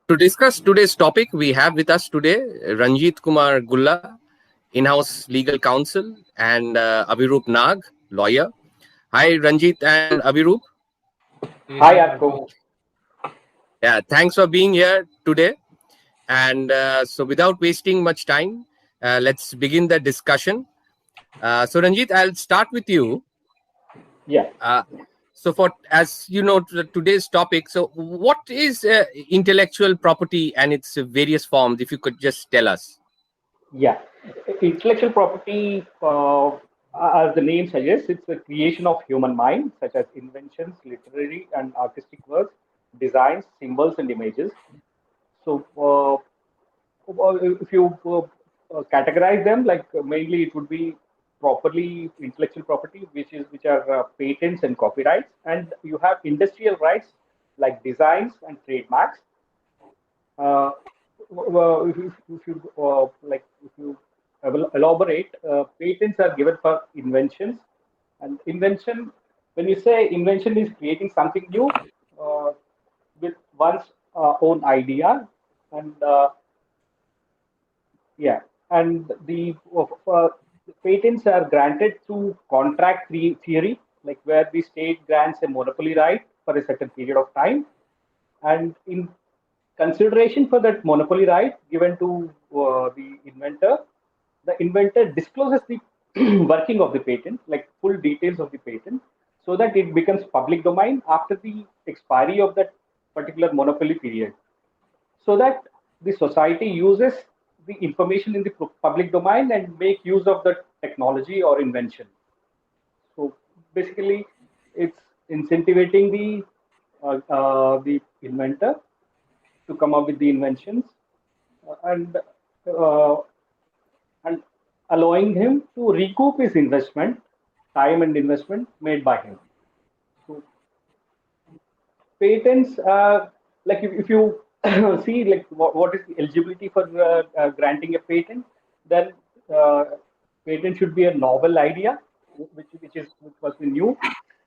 To discuss today's topic, we have with us today Ranjit Kumar Gulla, in-house legal counsel, and Abhiroop Nag, lawyer. Hi, Ranjit and Abhiroop. Hi, Atko. Yeah, thanks for being here today. And so, without wasting much time, let's begin the discussion. So, Ranjit, I'll start with you. Yeah, Uh, so, for as you know, today's topic. So, what is intellectual property and its various forms? If you could just tell us. yeah. Intellectual property, as the name suggests, it's the creation of human mind, such as inventions, literary and artistic works, designs, symbols, and images. So, if you categorize them, like mainly it would be properly intellectual property, which are patents and copyrights, and you have industrial rights like designs and trademarks. Uh, if you elaborate, patents are given for inventions, and invention. When you say invention is creating something new uh, with one's own idea, and yeah, and the patents are granted through contract theory, like where the state grants a monopoly right for a certain period of time, and in consideration for that monopoly right given to the inventor discloses the working of the patent, like full details of the patent, so that it becomes public domain after the expiry of that particular monopoly period, so that the society uses the information in the public domain and make use of the technology or invention. So basically, it's incentivizing the inventor to come up with the inventions, and uh, and allowing him to recoup his investment, time and investment made by him. So patents, like if you see like what is the eligibility for granting a patent, then uh, patent should be a novel idea, which was new,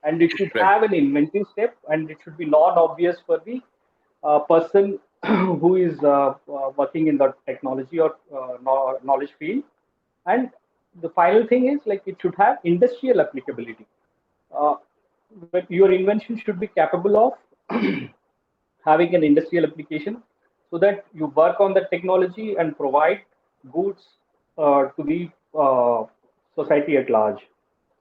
and it should Right. have an inventive step, and it should be non-obvious for the person who is working in the technology or knowledge field. And the final thing is like it should have industrial applicability. Uh, but your invention should be capable of having an industrial application, so that you work on the technology and provide goods to the society at large.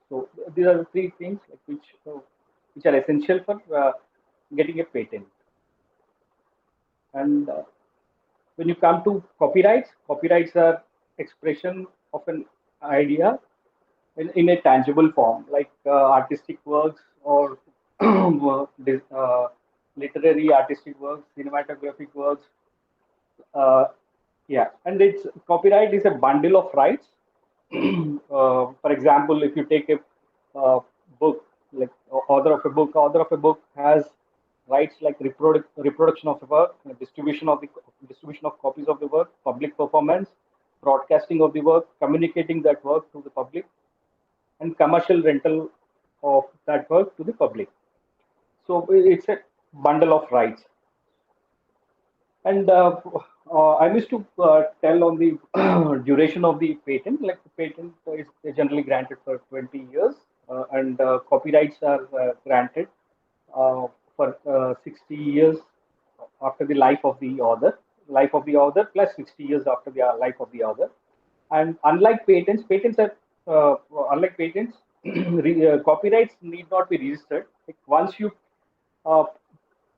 So these are the three things like which are essential for getting a patent. And when you come to copyrights, copyrights are expression of an idea in a tangible form, like artistic works or literary artistic works, cinematographic works. Yeah, and it's copyright is a bundle of rights. For example, if you take a book, like author of a book has rights like reproduction of the work, distribution of copies of the work, public performance, broadcasting of the work, communicating that work to the public, and commercial rental of that work to the public. So it's a bundle of rights. And I wish to tell on the duration of the patent. Like the patent is generally granted for 20 years, and copyrights are granted for 60 years after the life of the author. Life of the author plus 60 years after the life of the author. And patents are unlike patents, copyrights need not be registered. Like once you uh,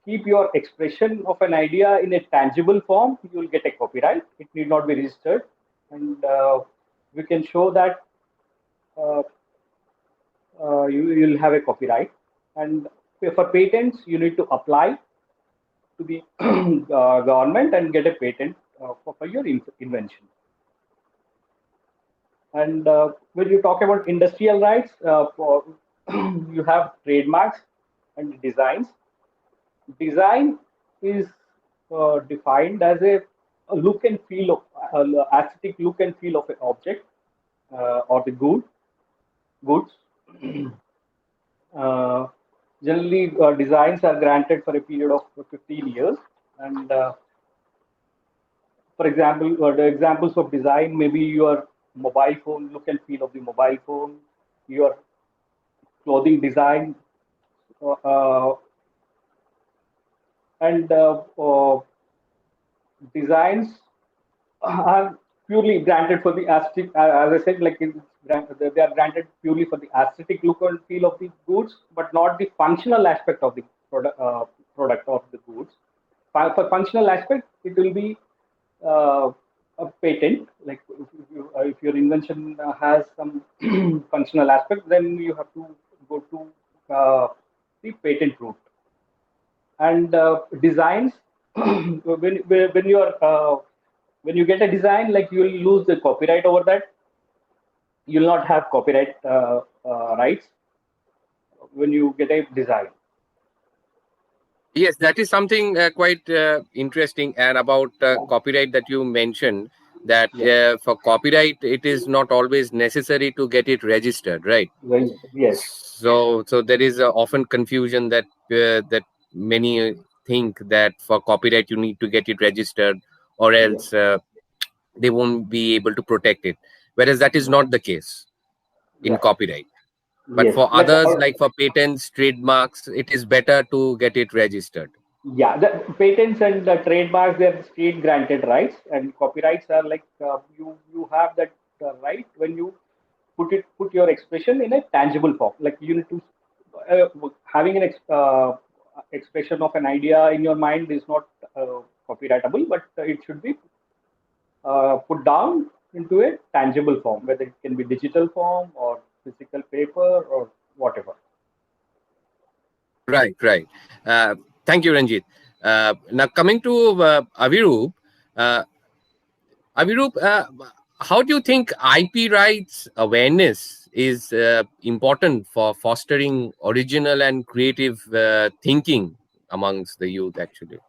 keep your expression of an idea in a tangible form, you will get a copyright. It need not be registered, and we can show that uh, you'll have a copyright. And for patents, you need to apply to the government and get a patent for your invention. And when you talk about industrial rights, you have trademarks and designs. Design is defined as a look and feel of aesthetic look and feel of an object or the goods. Uh, Generally, designs are granted for a period of 15 years, and for example, the examples of design, maybe your mobile phone, look and feel of the mobile phone, your clothing design, uh, and designs are purely granted for the aesthetic. As I said, like they are granted purely for the aesthetic look and feel of the goods, but not the functional aspect of the product of the goods. For functional aspect, it will be a patent. Like if your invention has some functional aspect, then you have to go to the patent route. And designs, when you are when you get a design, like you will lose the copyright over that. You'll not have copyright rights when you get a design. Yes, that is something quite interesting. And about copyright that you mentioned, that for copyright, it is not always necessary to get it registered, right? Yes. So there is often confusion that many think that for copyright you need to get it registered, or else they won't be able to protect it. Whereas that is not the case in Yeah. copyright. But Yes. for others, like for patents, trademarks, it is better to get it registered. Yeah, the patents and the trademarks, they're state granted rights, and copyrights are like you have that right when you put your expression in a tangible form. Like you need to having an expression of an idea in your mind is not copyrightable, but it should be put down into a tangible form, whether it can be digital form or physical paper or whatever. Right, right. Thank you, Ranjit. Now coming to Aviroop, uh, Aviroop, how do you think IP rights awareness is important for fostering original and creative thinking amongst the youth, actually?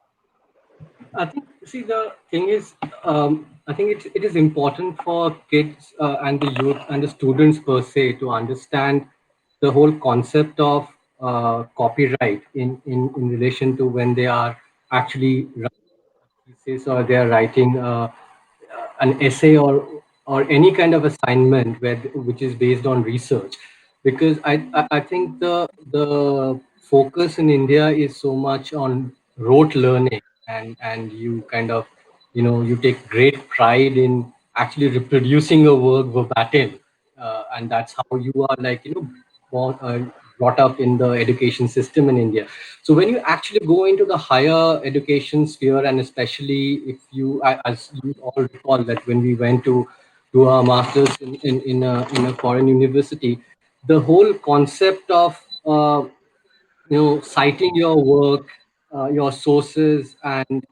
I think, see, the thing is, I think it is important for kids and the youth and the students per se to understand the whole concept of copyright in relation to when they are actually writing thesis or they are writing an essay or any kind of assignment which is based on research, because I think the focus in India is so much on rote learning, and you kind of, you take great pride in actually reproducing a work verbatim, and that's how you are, like, born, brought up in the education system in India. So when you actually go into the higher education sphere, and especially if as you all recall, that when we went to do our masters in a foreign university, the whole concept of citing your work, your sources, and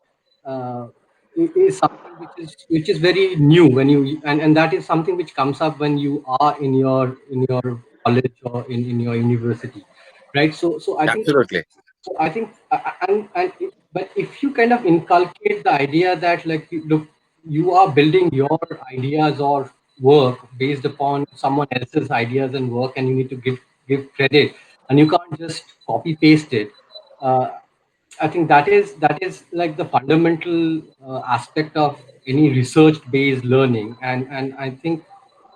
uh, is something which is very new when you, and that is something which comes up when you are in your college or in your university, right? So I think, Absolutely. but if you kind of inculcate the idea that, like, look, you are building your ideas or work based upon someone else's ideas and work, and you need to give credit, and you can't just copy paste it. Uh, I think that is like the fundamental aspect of any research-based learning, and I think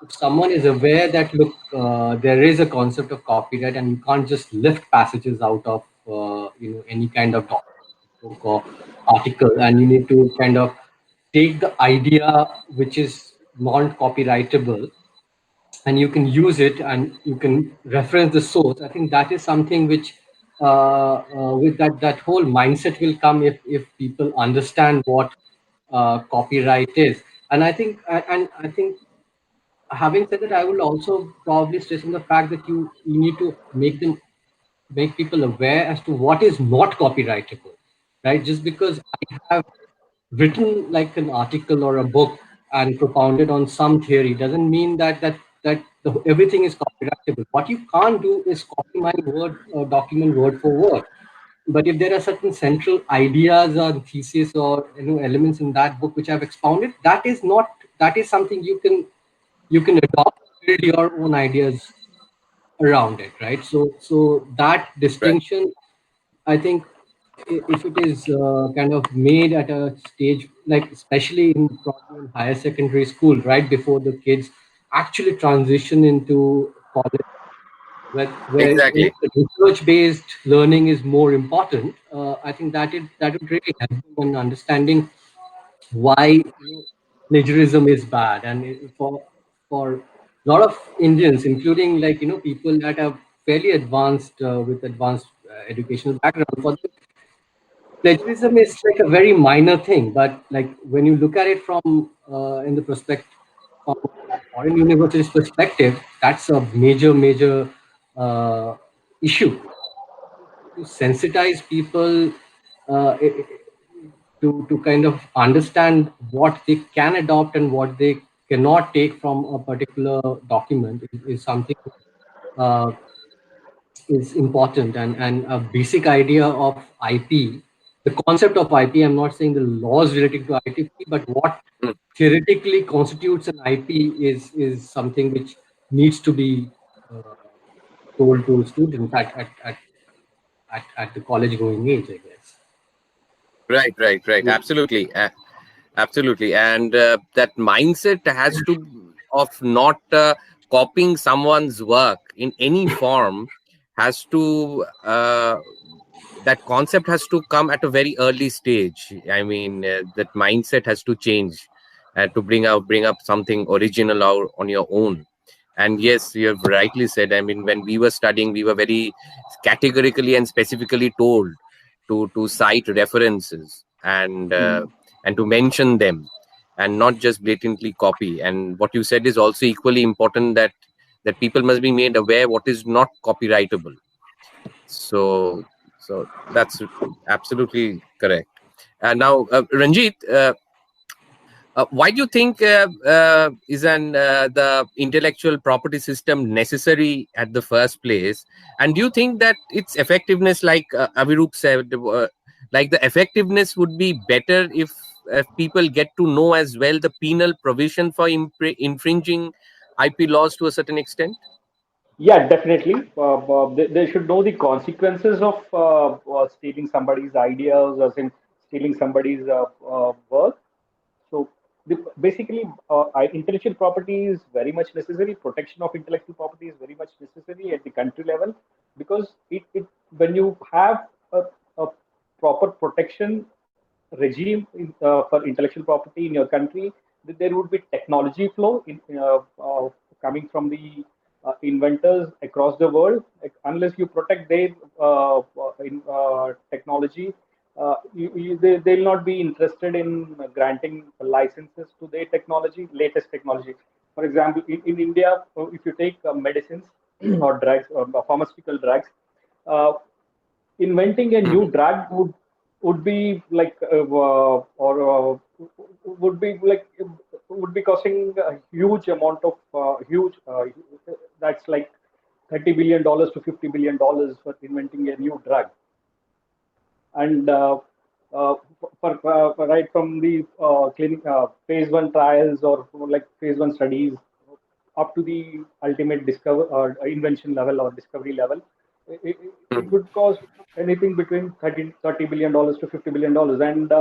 if someone is aware that, look, there is a concept of copyright, and you can't just lift passages out of any kind of document, book, or article, and you need to kind of take the idea which is non-copyrightable, and you can use it and you can reference the source. I think that is something which, with that whole mindset will come if people understand what copyright is. And I think, having said that, I will also probably stress on the fact that you need to make people aware as to what is not copyrightable, right? Just because I have written like an article or a book and propounded on some theory doesn't mean that everything is copyrightable. What you can't do is copy my word or document word for word. But if there are certain central ideas or thesis or elements in that book which I've expounded, that is something you can adopt, build your own ideas around it, right? So that Right. distinction, I think, if it is kind of made at a stage, like especially in probably in higher secondary school, right before the kids actually transition into college, where Exactly. the research-based learning is more important. I think that would really help them in understanding why plagiarism is bad, and for a lot of Indians, including people that are fairly advanced with advanced educational background, for them, plagiarism is like a very minor thing. But like when you look at it from in the perspective from foreign universities perspective, that's a major uh, issue to sensitize people uh, i- i- to kind of understand what they can adopt and what they cannot take from a particular document is something uh, is important, and a basic idea of IP, the concept of IP. I'm not saying the laws relating to IP, but what Mm. theoretically constitutes an IP is something which needs to be uh, told to students at the college going age, I guess. Right. Absolutely. Absolutely. And that mindset has to of not copying someone's work in any form has to that concept has to come at a very early stage. I mean, that mindset has to change to bring up something original or on your own. And yes, you have rightly said. I mean, when we were studying, we were very categorically and specifically told to cite references and to mention them and not just blatantly copy. And what you said is also equally important, that people must be made aware what is not copyrightable. So so that's absolutely correct. And now, Ranjit, why do you think is the intellectual property system necessary at the first place? And do you think that its effectiveness, like Avirup said, like the effectiveness would be better if people get to know as well the penal provision for infringing IP laws to a certain extent? Yeah, definitely. They should know the consequences of stealing somebody's ideas or stealing somebody's work. So basically, intellectual property is very much necessary. Protection of intellectual property is very much necessary at the country level, because it when you have a proper protection regime for intellectual property in your country, there would be technology flow coming from the inventors across the world. Like, unless you protect their technology, they'll not be interested in granting licenses to their technology, latest technology. For example, in India, if you take medicines or drugs or pharmaceutical drugs, uh, inventing a new Mhm. drug would be like or would be like would be costing a huge amount of huge that's like $30 billion to $50 billion for inventing a new drug. And right from the clinic phase one trials or like phase one studies up to the ultimate discover invention level or discovery level, it Mhm. would cost anything between $30 billion to $50 billion. And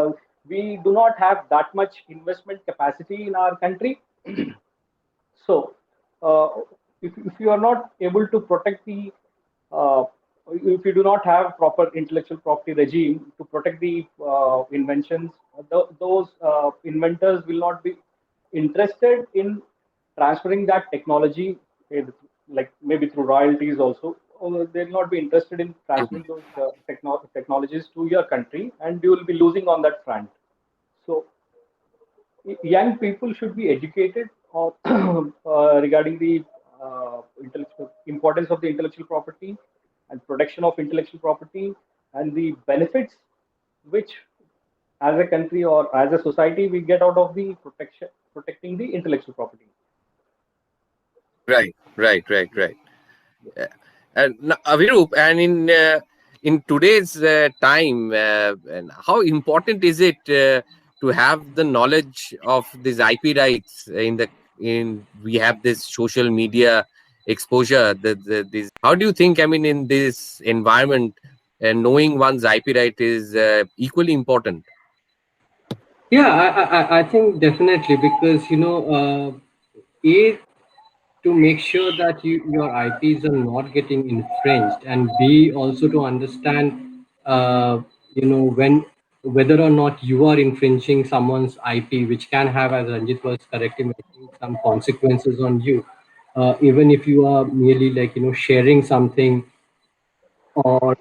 we do not have that much investment capacity in our country. So, uh, if you are not able to protect the, uh, if you do not have proper intellectual property regime to protect the inventions, those inventors will not be interested in transferring that technology, eh, like maybe through royalties also. Or they'll not be interested in transferring those technologies to your country, and you will be losing on that front. So young people should be educated regarding the intellectual importance of the intellectual property and protection of intellectual property and the benefits which as a country or as a society we get out of the protecting the intellectual property. Right. And now, Avirup, and in today's time, and how important is it to have the knowledge of these IP rights in we have this social media exposure. This, how do you think? I mean, in this environment, knowing one's IP right is equally important. Yeah, I think definitely, because a, to make sure that your IPs are not getting infringed, and B, also to understand when whether or not you are infringing someone's IP, which can have, as Ranjit was correctly mentioning, some consequences on you, even if you are merely like sharing something or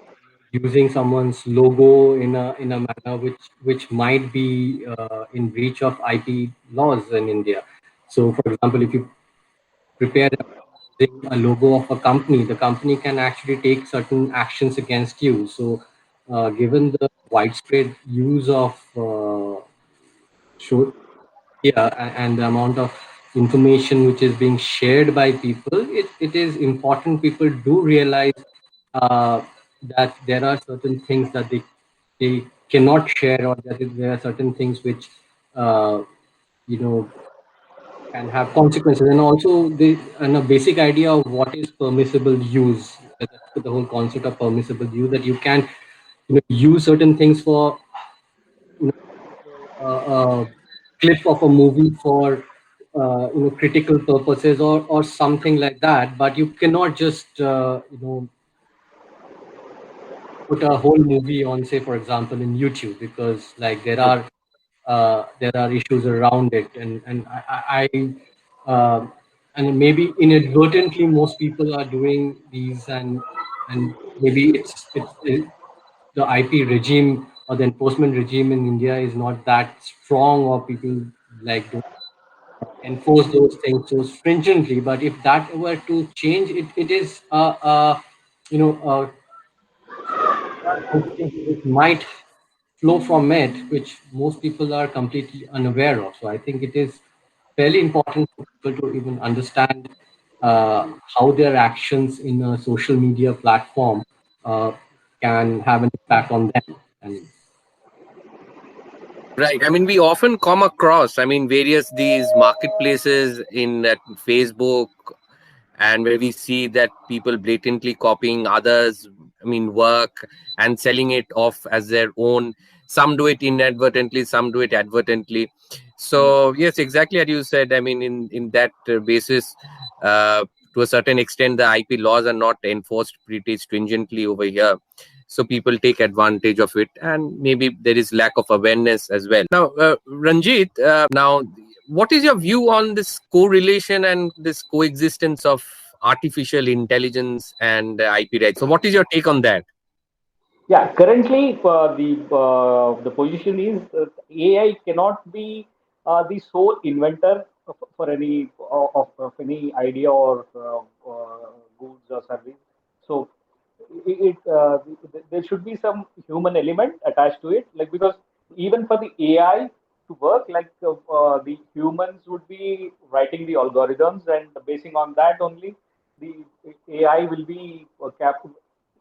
using someone's logo in a manner which might be in breach of IP laws in India. So, for example, if you prepare a logo of a company, the company can actually take certain actions against you. So, given the widespread use of show, yeah, and the amount of information which is being shared by people, it is important people do realize uh, that there are certain things that they cannot share, or that there are certain things which uh, you know can have consequences. And also a basic idea of what is permissible use. That's the whole concept of permissible use, that you can use certain things for clip of a movie for critical purposes, or something like that, but you cannot just put a whole movie on, say for example, in YouTube, because like there are issues around it, and maybe inadvertently most people are doing these, and maybe the IP regime or the enforcement regime in India is not that strong, or people like don't enforce those things so stringently. But if that were to change, it is you know consequences which might flow from it, which most people are completely unaware of. So I think it is fairly important for people to even understand how their actions in a social media platform uh, can have an impact on them. And Right. I mean, we often come across, I mean, various these marketplaces in Facebook, and where we see that people blatantly copying others, I mean, work and selling it off as their own. Some do it inadvertently, some do it advertently. So yes, exactly as you said. I mean, in that basis, to a certain extent, the IP laws are not enforced pretty stringently over here. So people take advantage of it, and maybe there is lack of awareness as well. Now, Ranjit, now what is your view on this correlation and this coexistence of artificial intelligence and IP rights? So what is your take on that? Yeah, currently the position is AI cannot be the sole inventor for any of any idea or goods or service. So there should be some human element attached to it, like, because even for the AI to work, like the humans would be writing the algorithms, and basing on that only the AI will be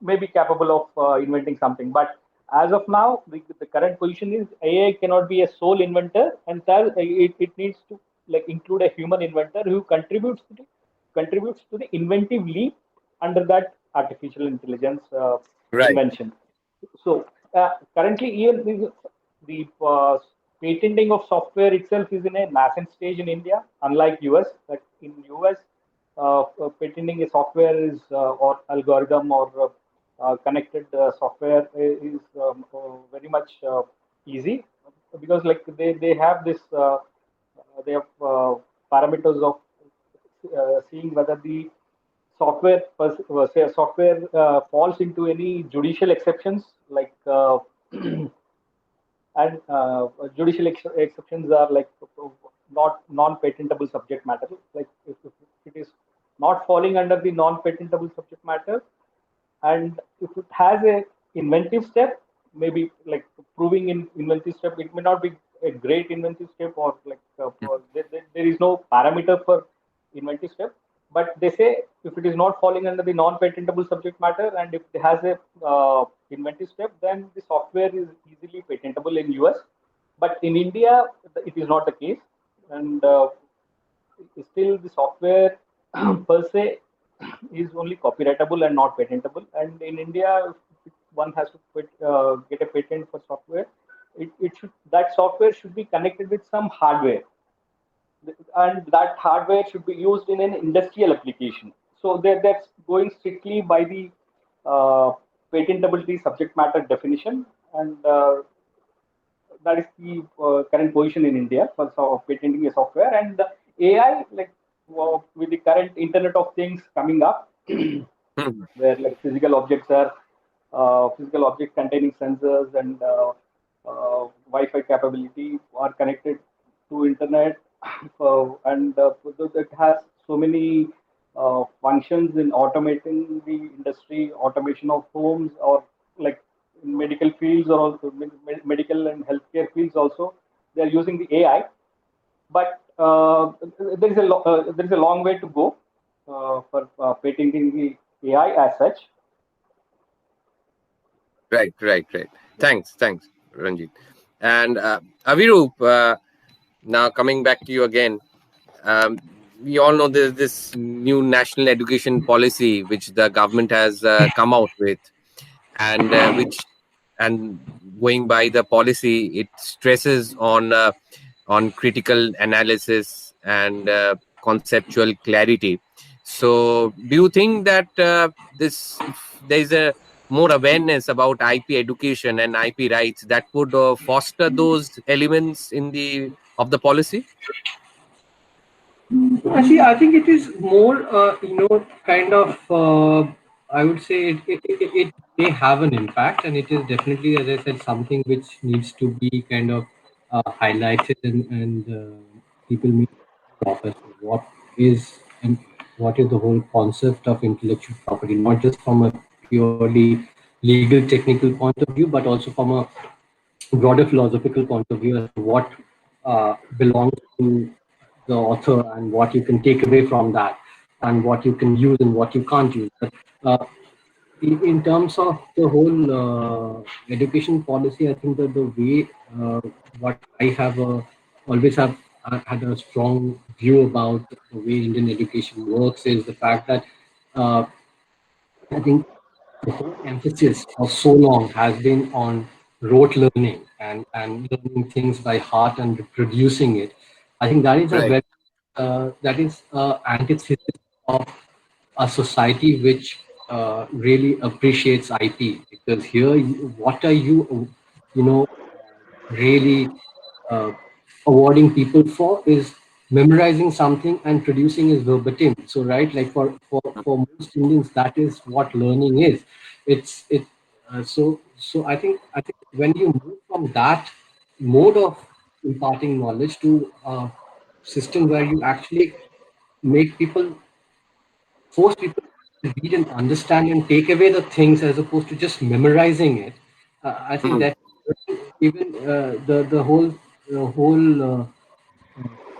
maybe capable of inventing something. But as of now, the current position is AI cannot be a sole inventor, and thus it needs to like include a human inventor who contributes to the inventive leap under that artificial intelligence Right. invention. So currently, even the patenting of software itself is in a nascent stage in India, unlike US. But in US, patenting a software is or algorithm or connected software is very much easy, because like they have this they have parameters of seeing whether the software falls into any judicial exceptions, like and exceptions are like not non-patentable subject matter. Like if it is not falling under the non-patentable subject matter, and if it has a inventive step, maybe like proving in inventive step, it may not be a great inventive step, or like there is no parameter for inventive step. But they say if it is not falling under the non-patentable subject matter, and if it has a inventive step, then the software is easily patentable in US. But in India, it is not the case, and still the software per se is only copyrightable and not patentable. And in India, one has to get a patent for software, that software should be connected with some hardware, and that hardware should be used in an industrial application. So that's going strictly by the patentability subject matter definition, and that is the current position in India for patenting a software. And the AI, like with the current Internet of Things coming up, Hmm. where like physical objects containing sensors and Wi-Fi capability are connected to internet, and it has so many functions in automating the industry, automation of homes, or like in medical fields, or also medical and healthcare fields also, they are using the AI. But there is a long way to go for patenting the AI as such. Right, right, right. Thanks, Ranjit. And Aviroop, now coming back to you again. Um, we all know there's this new national education policy which the government has come out with, and going by the policy, it stresses on critical analysis and conceptual clarity. So, do you think that if there is a more awareness about IP education and IP rights that would foster those elements in the of the policy? Actually, I think it is more, kind of, I would say it may have an impact, and it is definitely, as I said, something which needs to be kind of highlighted, and people need to talk as to what is the whole concept of intellectual property, not just from a purely legal technical point of view, but also from a broader philosophical point of view as to what belongs to the author and what you can take away from that and what you can use and what you can't use. But in terms of the whole education policy, I think that the way what I have always have had a strong view about the way Indian education works is the fact that uh, I think the whole emphasis of so long has been on rote learning and learning things by heart and reproducing it. I think that is a Right. very that is antithesis of a society which really appreciates IP, because here, what are you, you know, really uh, awarding people for is memorizing something and producing is verbatim. So, right, like for most Indians, that is what learning is. It's it. So I think when you move from that mode of imparting knowledge to a system where you actually make people force people to read and understand and take away the things as opposed to just memorizing it. I think Hmm. that even the whole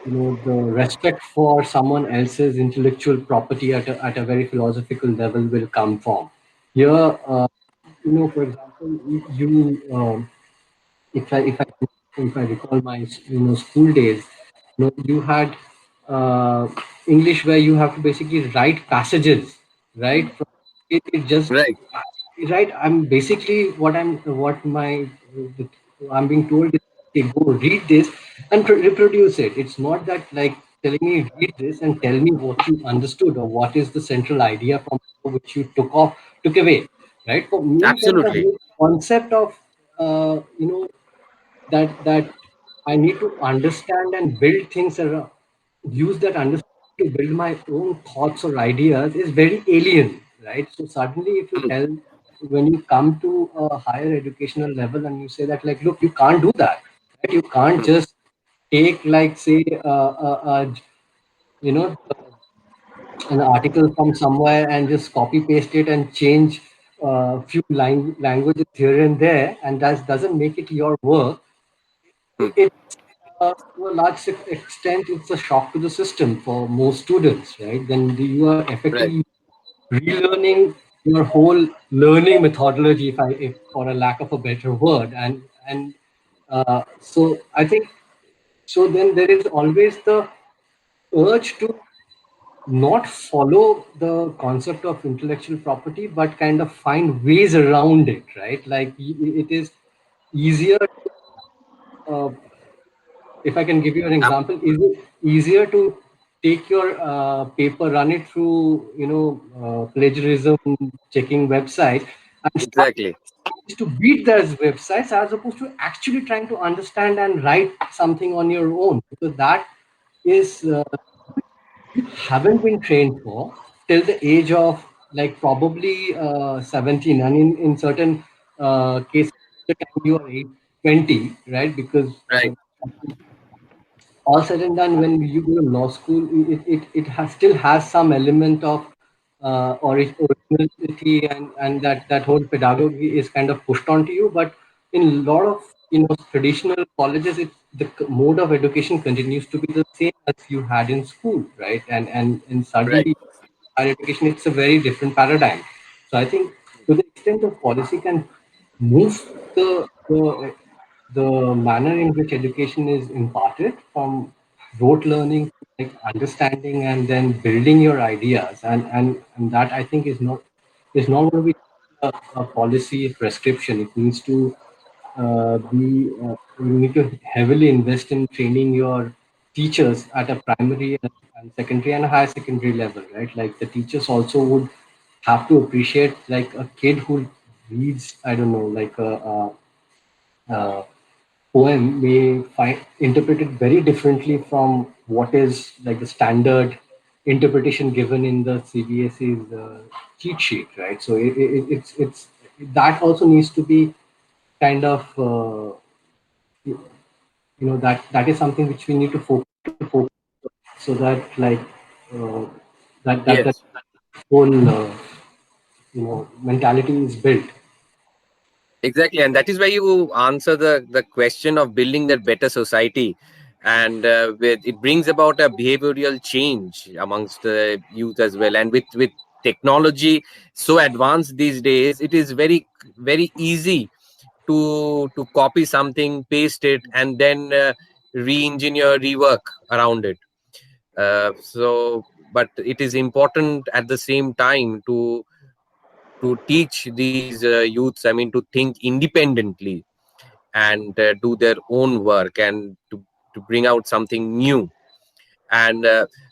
the respect for someone else's intellectual property at a very philosophical level will come from here. For example, if I recall my school days, you had uh, English where you have to basically write passages, right? It just Right. right. I'm being told is, okay, go read this and reproduce it. It's not that like telling me read this and tell me what you understood or what is the central idea from which you took away, right? For me, then the Absolutely. whole concept of that I need to understand and build things around, use that understanding to build my own thoughts or ideas is very alien, right? So suddenly, if you Hmm. tell, when you come to a higher educational level and you say that, like, look, you can't do that, right? You can't Hmm. just take, like, say, you know, an article from somewhere and just copy paste it and change a few languages here and there, and that doesn't make it your work. Hmm. It's to a large extent, it's a shock to the system for most students, right? Then you are Right. effectively relearning your whole learning methodology, if for a lack of a better word, and so I think so. Then there is always the urge to not follow the concept of intellectual property, but kind of find ways around it, right? Like it is easier. Uh, if I can give you an Yep, example, is it easier to take your paper, run it through, plagiarism checking websites, and start exactly. to beat those websites as opposed to actually trying to understand and write something on your own? Because that is haven't been trained for till the age of like probably 17, and in certain cases the time you are 20, right? Because Right, all said and done, when you go to law school, still has some element of originality, and that whole pedagogy is kind of pushed onto you. But in a lot of traditional colleges, the mode of education continues to be the same as you had in school, right? And right. suddenly higher education, it's a very different paradigm. So I think to the extent of policy can move the manner in which education is imparted from rote learning to like understanding and then building your ideas, and that I think is not going to be a policy prescription. It needs to you need to heavily invest in training your teachers at a primary and secondary and a higher secondary level, right? Like the teachers also would have to appreciate like a kid who reads, I don't know, like a poem may find interpreted very differently from what is like the standard interpretation given in the CBSE's cheat sheet, right? So it's that also needs to be kind of that is something which we need to focus so that like uh, that Yes. whole mentality is built. Exactly, and that is why you answer the question of building that better society, and it brings about a behavioral change amongst the youth as well. And with technology so advanced these days, it is very easy to copy something, paste it, and then re-engineer, rework around it. But it is important at the same time to teach these youths, I mean, to think independently and do their own work and to bring out something new. And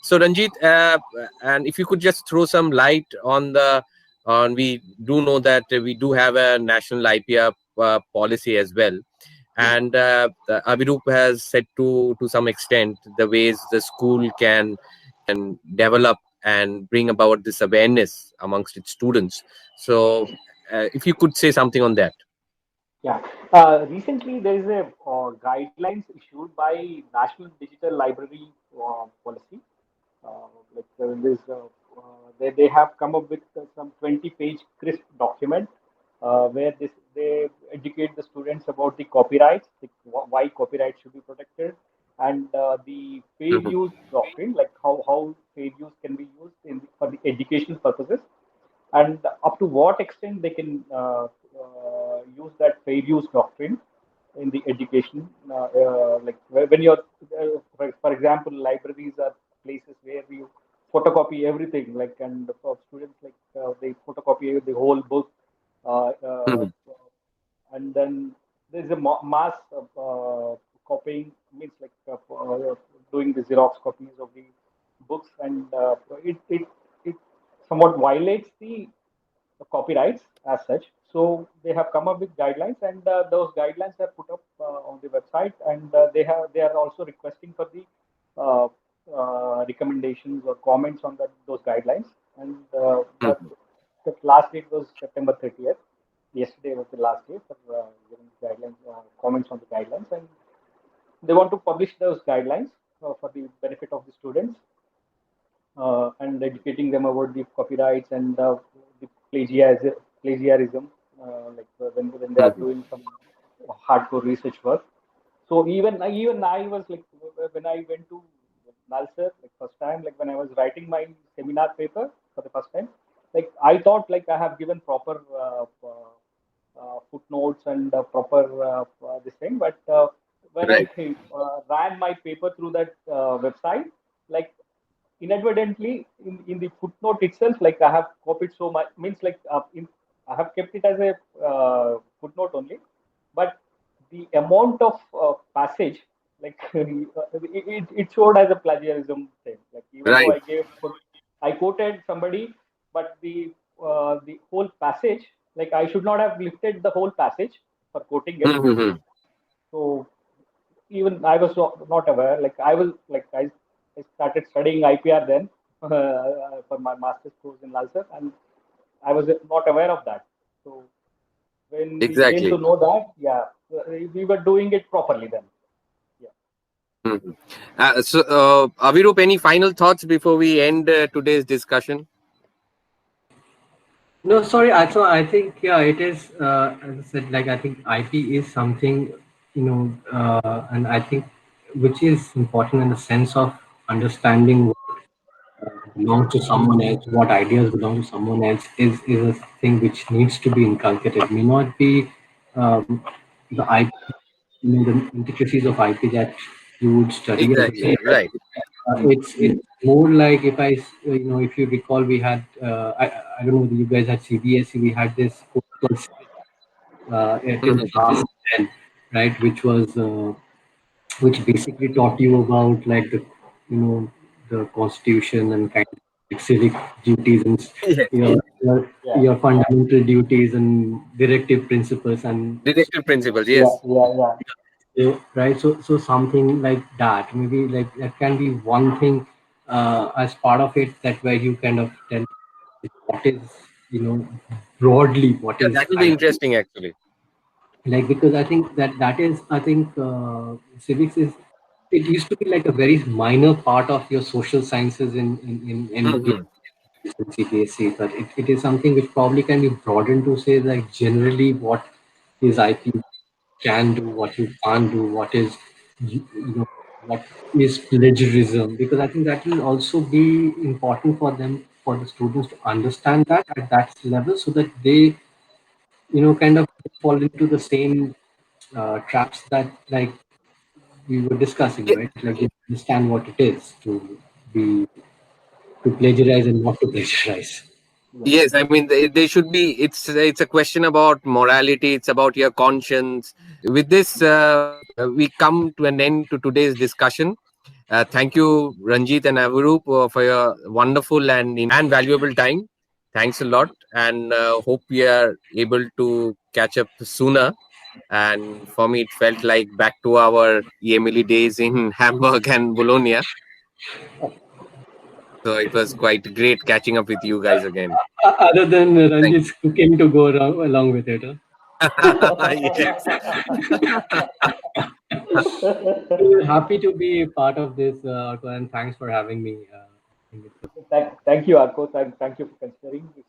so, Ranjit, and if you could just throw some light on we do know that we do have a national IPR policy as well. And Avirup has said to some extent the ways the school can develop and bring about this awareness amongst its students. So, if you could say something on that. Yeah. Recently, there is a guidelines issued by National Digital Library Policy. This, they have come up with some 20-page crisp document where they educate the students about the copyrights, why copyright should be protected, and the fair Mhm. use doctrine, like how fair use can be used for the educational purposes, and up to what extent they can use that fair use doctrine in the education. Like when you're, for example, libraries are places where you photocopy everything, like, and for students, like they photocopy the whole book, uh, uh, Mhm. and then there's a mass copying, means like doing the Xerox copies of the books, and it somewhat violates the copyrights as such. So they have come up with guidelines, and those guidelines are put up on the website, and they are also requesting for the uh, recommendations or comments on those guidelines. And Mhm. the last date was September 30th. Yesterday was the last day for giving guidelines, comments on the guidelines, and they want to publish those guidelines for the benefit of the students, and educating them about the copyrights and the plagiarism, when they are Mhm. doing some hardcore research work. So even I was like, when I went to Nalsar, like first time, like when I was writing my seminar paper for the first time, like I thought like I have given proper footnotes and proper this thing, but when I Right. ran my paper through that website, like inadvertently in the footnote itself, like I have copied so much, means like I have kept it as a footnote only, but the amount of passage, like it showed as a plagiarism thing. Like even though Right. I quoted somebody, but the whole passage, like I should not have lifted the whole passage for quoting it. Mm-hmm. So even I was not aware. Like I started studying IPR then for my master's course in Lalsar, and I was not aware of that. So when we came Exactly. to know that, yeah, we were doing it properly then. Yeah. Mhm. Avirup, any final thoughts before we end today's discussion? No, sorry. I think yeah, it is. As I said, like I think IP is something, and I think which is important in the sense of understanding what belongs to someone else, what ideas belong to someone else is a thing which needs to be inculcated. It may not be the IP, the intricacies of IP that you would study as a Exactly. kid. Right. It's more like if you recall, we had I don't know whether you guys had CBSE. We had this course called till Mhm. class 10, right? Which basically taught you about like the constitution and kind of like civic duties and Yes. Yeah. your fundamental duties and directive principles and Directive principles. Yeah. Yes. Yeah. Yeah. right, so something like that, maybe like that can be one thing as part of it, that where you kind of tell what is you know broadly what Yeah, is that will be interesting actually. like, because I think that is, I think civics is, it used to be like a very minor part of your social sciences in Mhm. CBSE, but it is something which probably can be broadened to say like generally what is IP can do, what you can't do, what is what is plagiarism, because I think that will also be important for them, for the students to understand that at that level, so that they kind of fall into the same traps that like we were discussing, Ye- right? Like they understand what it is be to plagiarize and not to plagiarize. Yes, I mean they should be. It's a question about morality. It's about your conscience. With this, we come to an end to today's discussion. Thank you, Ranjit and Avirup, for your wonderful and valuable time. Thanks a lot, and hope we are able to catch up sooner. And for me, it felt like back to our Emily days in Hamburg and Bologna. So it was quite great catching up with you guys again. Other than Thank Ranjit's cooking to go along with it. Huh? yes. We're happy to be part of this, and thanks for having me. Thank you, Arko. Thank you for considering this